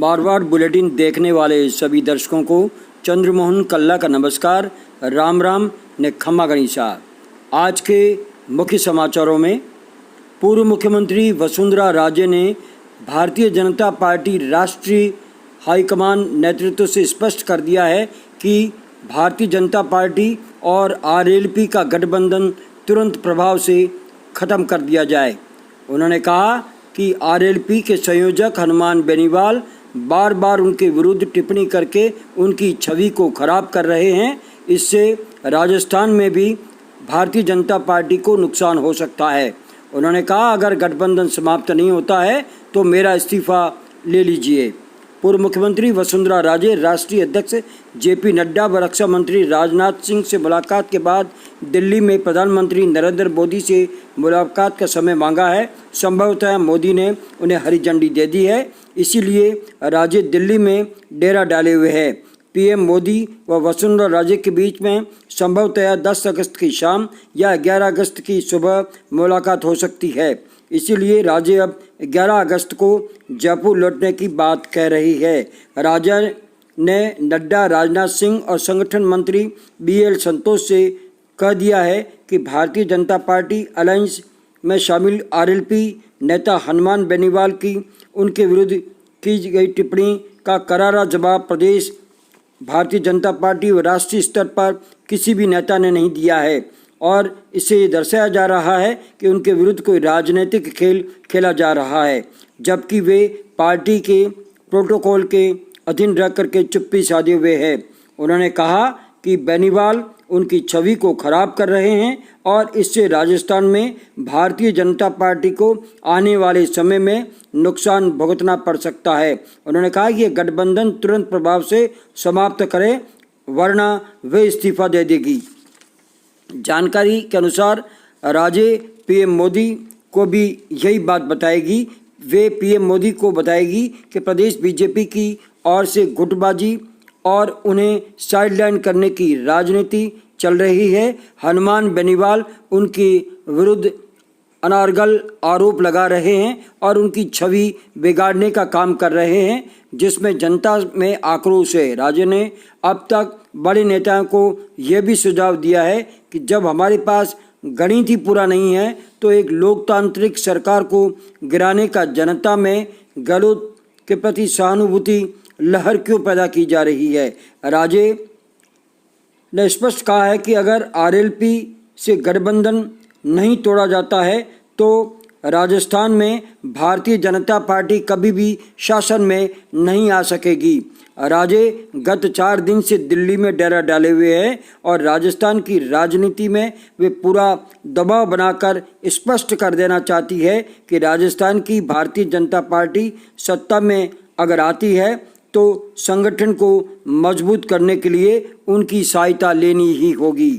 Marwar bulletin देखने वाले सभी दर्शकों को चंद्रमोहन कल्ला का नमस्कार। राम राम ने खम्मा गणिसा। आज के मुख्य समाचारों में पूर्व मुख्यमंत्री वसुंधरा राजे ने भारतीय जनता पार्टी राष्ट्रीय हाईकमान नेतृत्व से स्पष्ट कर दिया है कि भारतीय जनता पार्टी और आरएलपी का गठबंधन तुरंत प्रभाव से खत्म कर दिया जाए। उन्होंने कहा कि आरएलपी के संयोजक हनुमान बेनीवाल बार बार उनके विरुद्ध टिप्पणी करके उनकी छवि को खराब कर रहे हैं। इससे राजस्थान में भी भारतीय जनता पार्टी को नुकसान हो सकता है। उन्होंने कहा, अगर गठबंधन समाप्त नहीं होता है तो मेरा इस्तीफा ले लीजिए। पूर्व मुख्यमंत्री वसुंधरा राजे, राष्ट्रीय अध्यक्ष जेपी नड्डा व रक्षा मंत्री राजनाथ सिंह से मुलाकात के बाद दिल्ली में प्रधानमंत्री नरेंद्र मोदी से मुलाकात का समय मांगा है। संभवतः मोदी ने उन्हें हरी झंडी दे दी है, इसीलिए राजे दिल्ली में डेरा डाले हुए हैं। पीएम मोदी व वसुंधरा राजे के बीच में संभवतः 10 अगस्त की शाम या 11 अगस्त की सुबह मुलाकात हो सकती है। इसीलिए राजे अब 11 अगस्त को जयपुर लौटने की बात कह रही है। राजा ने नड्डा, राजनाथ सिंह और संगठन मंत्री बीएल संतोष से कह दिया है कि भारतीय जनता पार्टी अलायंस में शामिल आरएलपी नेता हनुमान बेनीवाल की उनके विरुद्ध की गई टिप्पणी का करारा जवाब प्रदेश भारतीय जनता पार्टी व राष्ट्रीय स्तर पर किसी भी नेता ने नहीं दिया है और इससे ये दर्शाया जा रहा है कि उनके विरुद्ध कोई राजनीतिक खेल खेला जा रहा है, जबकि वे पार्टी के प्रोटोकॉल के अधीन रह करके चुप्पी साधे हुए हैं। उन्होंने कहा कि बेनीवाल उनकी छवि को खराब कर रहे हैं और इससे राजस्थान में भारतीय जनता पार्टी को आने वाले समय में नुकसान भुगतना पड़ सकता है। उन्होंने कहा कि ये गठबंधन तुरंत प्रभाव से समाप्त करें, वरना वे इस्तीफा दे देगी। जानकारी के अनुसार राजे पीएम मोदी को भी यही बात बताएगी। वे पीएम मोदी को बताएगी कि प्रदेश बीजेपी की ओर से गुटबाजी और उन्हें साइडलाइन करने की राजनीति चल रही है। हनुमान बेनीवाल उनके विरुद्ध अनारगल आरोप लगा रहे हैं और उनकी छवि बिगाड़ने का काम कर रहे हैं, जिसमें जनता में आक्रोश है। राजे ने अब तक बड़े नेताओं को यह भी सुझाव दिया है कि जब हमारे पास गणित ही पूरा नहीं है तो एक लोकतांत्रिक सरकार को गिराने का जनता में गहलोत के प्रति सहानुभूति लहर क्यों पैदा की जा रही है। राजे ने स्पष्ट कहा है कि अगर आरएलपी से गठबंधन नहीं तोड़ा जाता है तो राजस्थान में भारतीय जनता पार्टी कभी भी शासन में नहीं आ सकेगी। राजे गत 4 दिन से दिल्ली में डेरा डाले हुए हैं और राजस्थान की राजनीति में वे पूरा दबाव बनाकर स्पष्ट कर देना चाहती है कि राजस्थान की भारतीय जनता पार्टी सत्ता में अगर आती है तो संगठन को मजबूत करने के लिए उनकी सहायता लेनी ही होगी।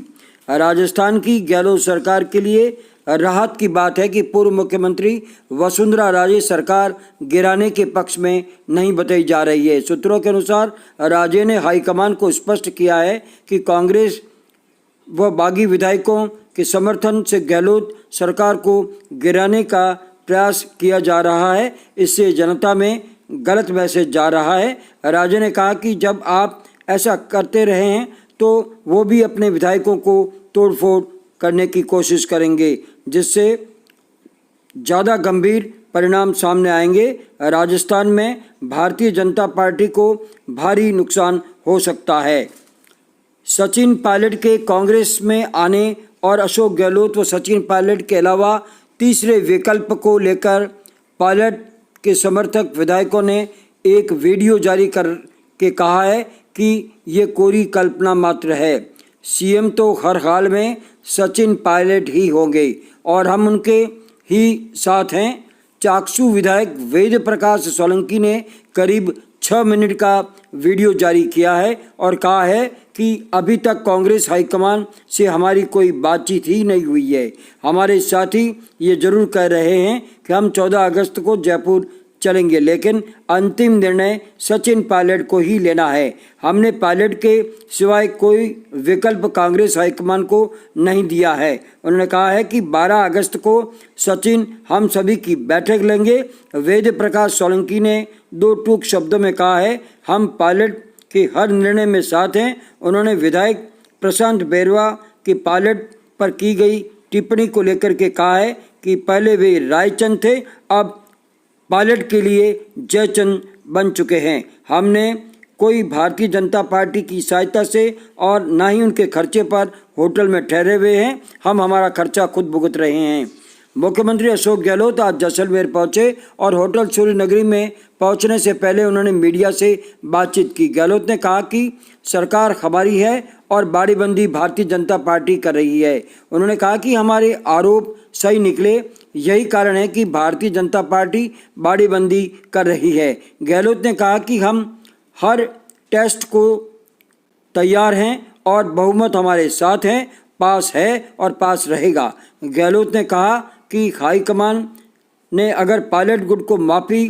राजस्थान की गहलोत सरकार के लिए राहत की बात है कि पूर्व मुख्यमंत्री वसुंधरा राजे सरकार गिराने के पक्ष में नहीं बताई जा रही है। सूत्रों के अनुसार राजे ने हाईकमान को स्पष्ट किया है कि कांग्रेस व बागी विधायकों के समर्थन से गहलोत सरकार को गिराने का प्रयास किया जा रहा है। इससे जनता में गलत मैसेज जा रहा है। राजे ने कहा कि जब आप ऐसा करते रहे हैं तो वो भी अपने विधायकों को तोड़फोड़ करने की कोशिश करेंगे, जिससे ज़्यादा गंभीर परिणाम सामने आएंगे। राजस्थान में भारतीय जनता पार्टी को भारी नुकसान हो सकता है। सचिन पायलट के कांग्रेस में आने और अशोक गहलोत व सचिन पायलट के अलावा तीसरे विकल्प को लेकर पायलट के समर्थक विधायकों ने एक वीडियो जारी करके कहा है कि ये कोरी कल्पना मात्र है। सीएम तो हर हाल में सचिन पायलट ही होंगे और हम उनके ही साथ हैं। चाकसू विधायक वेद प्रकाश सोलंकी ने करीब 6 मिनट का वीडियो जारी किया है और कहा है कि अभी तक कांग्रेस हाईकमान से हमारी कोई बातचीत ही नहीं हुई है। हमारे साथी ये जरूर कह रहे हैं कि हम 14 अगस्त को जयपुर चलेंगे, लेकिन अंतिम निर्णय सचिन पायलट को ही लेना है। हमने पायलट के सिवाय कोई विकल्प कांग्रेस हाईकमान को नहीं दिया है। उन्होंने कहा है कि 12 अगस्त को सचिन हम सभी की बैठक लेंगे। वेद प्रकाश सोलंकी ने दो टूक शब्दों में कहा है, हम पायलट के हर निर्णय में साथ हैं। उन्होंने विधायक प्रशांत बैरवा की पायलट पर की गई टिप्पणी को लेकर के कहा है कि पहले वे रायचंद थे, अब पायलट के लिए जयचंद बन चुके हैं। हमने कोई भारतीय जनता पार्टी की सहायता से और ना ही उनके खर्चे पर होटल में ठहरे हुए हैं। हम हमारा खर्चा खुद भुगत रहे हैं। मुख्यमंत्री अशोक गहलोत आज जैसलमेर पहुंचे और होटल सूर्य नगरी में पहुंचने से पहले उन्होंने मीडिया से बातचीत की। गहलोत ने कहा कि सरकार हमारी है और बाड़ीबंदी भारतीय जनता पार्टी कर रही है। उन्होंने कहा कि हमारे आरोप सही निकले, यही कारण है कि भारतीय जनता पार्टी बाड़ीबंदी कर रही है। गहलोत ने कहा कि हम हर टेस्ट को तैयार हैं और बहुमत हमारे साथ है, पास है और पास रहेगा। गहलोत ने कहा कि हाईकमान ने अगर पायलट गुट को माफ़ी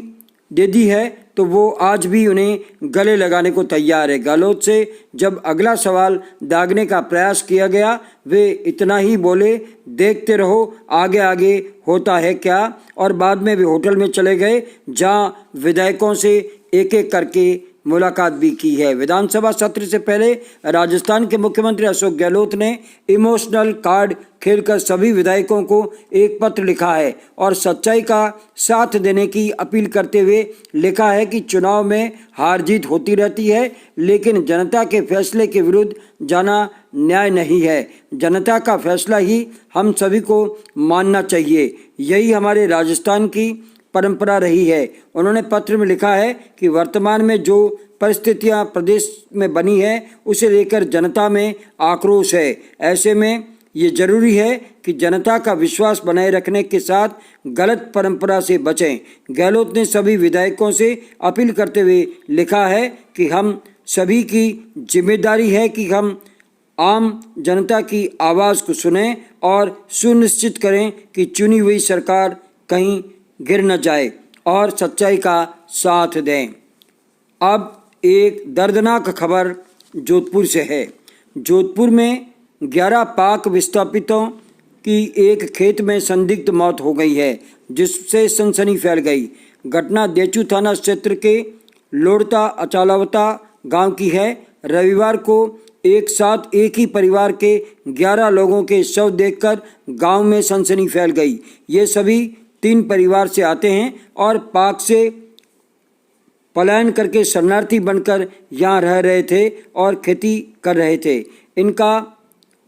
दे दी है तो वो आज भी उन्हें गले लगाने को तैयार है। गहलोत से जब अगला सवाल दागने का प्रयास किया गया, वे इतना ही बोले, देखते रहो आगे आगे होता है क्या, और बाद में वे होटल में चले गए जहां विधायकों से एक एक करके मुलाकात भी की है। विधानसभा सत्र से पहले राजस्थान के मुख्यमंत्री अशोक गहलोत ने इमोशनल कार्ड खेलकर सभी विधायकों को एक पत्र लिखा है और सच्चाई का साथ देने की अपील करते हुए लिखा है कि चुनाव में हार जीत होती रहती है, लेकिन जनता के फैसले के विरुद्ध जाना न्याय नहीं है। जनता का फैसला ही हम सभी को मानना चाहिए, यही हमारे राजस्थान की परंपरा रही है। उन्होंने पत्र में लिखा है कि वर्तमान में जो परिस्थितियां प्रदेश में बनी है उसे लेकर जनता में आक्रोश है। ऐसे में ये जरूरी है कि जनता का विश्वास बनाए रखने के साथ गलत परंपरा से बचें। गहलोत ने सभी विधायकों से अपील करते हुए लिखा है कि हम सभी की जिम्मेदारी है कि हम आम जनता की आवाज़ को सुनें और सुनिश्चित करें कि चुनी हुई सरकार कहीं गिर न जाए और सच्चाई का साथ दें। अब एक दर्दनाक खबर जोधपुर से है। जोधपुर में 11 पाक विस्थापितों की एक खेत में संदिग्ध मौत हो गई है, जिससे सनसनी फैल गई। घटना देचू थाना क्षेत्र के लोड़ता अचालावता गांव की है। रविवार को एक साथ एक ही परिवार के 11 लोगों के शव देखकर गांव में सनसनी फैल गई। ये सभी 3 परिवार से आते हैं और पाक से पलायन करके शरणार्थी बनकर यहाँ रह रहे थे और खेती कर रहे थे। इनका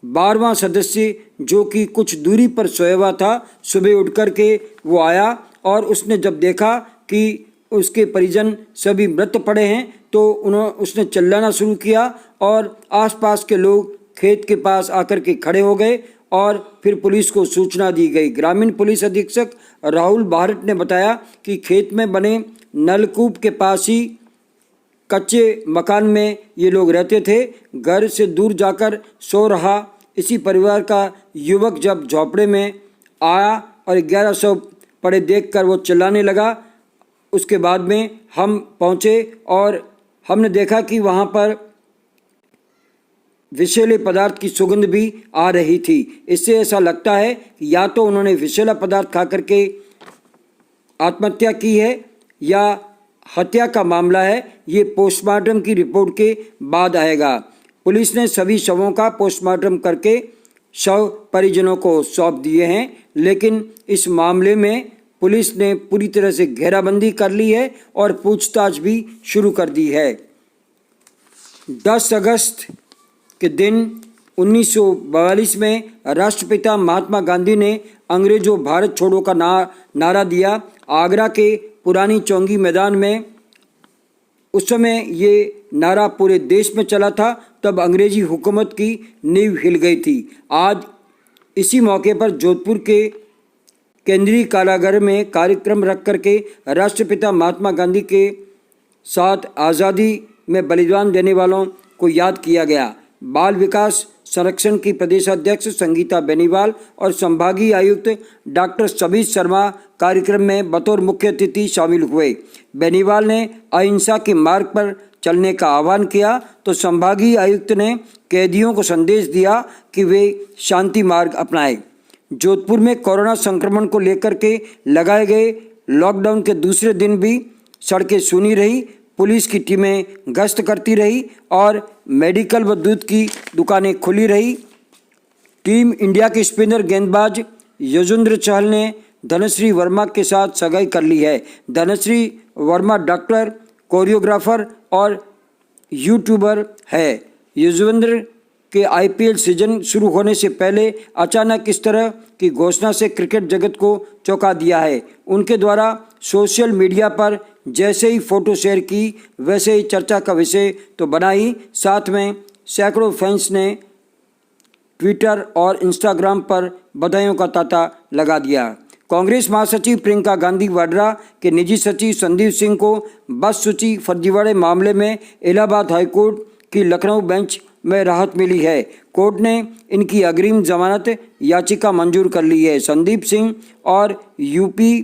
12वां सदस्य जो कि कुछ दूरी पर सोया हुआ था, सुबह उठ कर के वो आया और उसने जब देखा कि उसके परिजन सभी मृत पड़े हैं तो उसने चिल्लाना शुरू किया और आसपास के लोग खेत के पास आकर के खड़े हो गए और फिर पुलिस को सूचना दी गई। ग्रामीण पुलिस अधीक्षक राहुल भारत ने बताया कि खेत में बने नलकूप के पास ही कच्चे मकान में ये लोग रहते थे। घर से दूर जाकर सो रहा इसी परिवार का युवक जब झोपड़े में आया और 1100 पड़े देखकर वो चिल्लाने लगा। उसके बाद में हम पहुँचे और हमने देखा कि वहाँ पर विषैले पदार्थ की सुगंध भी आ रही थी। इससे ऐसा लगता है कि या तो उन्होंने विषैला पदार्थ खा करके आत्महत्या की है या हत्या का मामला है। ये पोस्टमार्टम की रिपोर्ट के बाद आएगा। पुलिस ने सभी शवों का पोस्टमार्टम करके शव परिजनों को सौंप दिए हैं, लेकिन इस मामले में पुलिस ने पूरी तरह से घेराबंदी कर ली है और पूछताछ भी शुरू कर दी है। 10 अगस्त के दिन 1942 में राष्ट्रपिता महात्मा गांधी ने अंग्रेजों भारत छोड़ो का नारा दिया। आगरा के पुरानी चौंगी मैदान में उस समय ये नारा पूरे देश में चला था, तब अंग्रेजी हुकूमत की नींव हिल गई थी। आज इसी मौके पर जोधपुर के केंद्रीय कारागार में कार्यक्रम रख करके राष्ट्रपिता महात्मा गांधी के साथ आज़ादी में बलिदान देने वालों को याद किया गया। बाल विकास संरक्षण की प्रदेशाध्यक्ष संगीता बेनीवाल और संभागीय आयुक्त डॉक्टर सबीर शर्मा कार्यक्रम में बतौर मुख्य अतिथि शामिल हुए। बेनीवाल ने अहिंसा के मार्ग पर चलने का आह्वान किया तो संभागीय आयुक्त ने कैदियों को संदेश दिया कि वे शांति मार्ग अपनाएं। जोधपुर में कोरोना संक्रमण को लेकर के लगाए गए लॉकडाउन के दूसरे दिन भी सड़कें सूनी रही, पुलिस की टीमें गश्त करती रही और मेडिकल व दूध की दुकानें खुली रही। टीम इंडिया के स्पिनर गेंदबाज युजवेंद्र चहल ने धनश्री वर्मा के साथ सगाई कर ली है। धनश्री वर्मा डॉक्टर, कोरियोग्राफर और यूट्यूबर है। युजवेंद्र के आईपीएल सीजन शुरू होने से पहले अचानक इस तरह की घोषणा से क्रिकेट जगत को चौंका दिया है। उनके द्वारा सोशल मीडिया पर जैसे ही फोटो शेयर की वैसे ही चर्चा का विषय तो बना ही, साथ में सैकड़ों फैंस ने ट्विटर और इंस्टाग्राम पर बधाइयों का तांता लगा दिया। कांग्रेस महासचिव प्रियंका गांधी वाड्रा के निजी सचिव संदीप सिंह को बस सूची फर्जीवाड़े मामले में इलाहाबाद हाईकोर्ट की लखनऊ बेंच में राहत मिली है। कोर्ट ने इनकी अग्रिम जमानत याचिका मंजूर कर ली है। संदीप सिंह और यूपी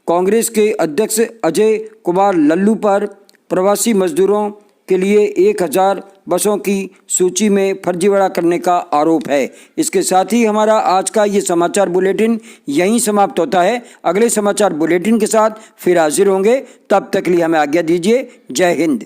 कांग्रेस के अध्यक्ष अजय कुमार लल्लू पर प्रवासी मजदूरों के लिए 1000 बसों की सूची में फर्जीवाड़ा करने का आरोप है। इसके साथ ही हमारा आज का ये समाचार बुलेटिन यहीं समाप्त होता है। अगले समाचार बुलेटिन के साथ फिर हाजिर होंगे, तब तक के लिए हमें आज्ञा दीजिए। जय हिंद।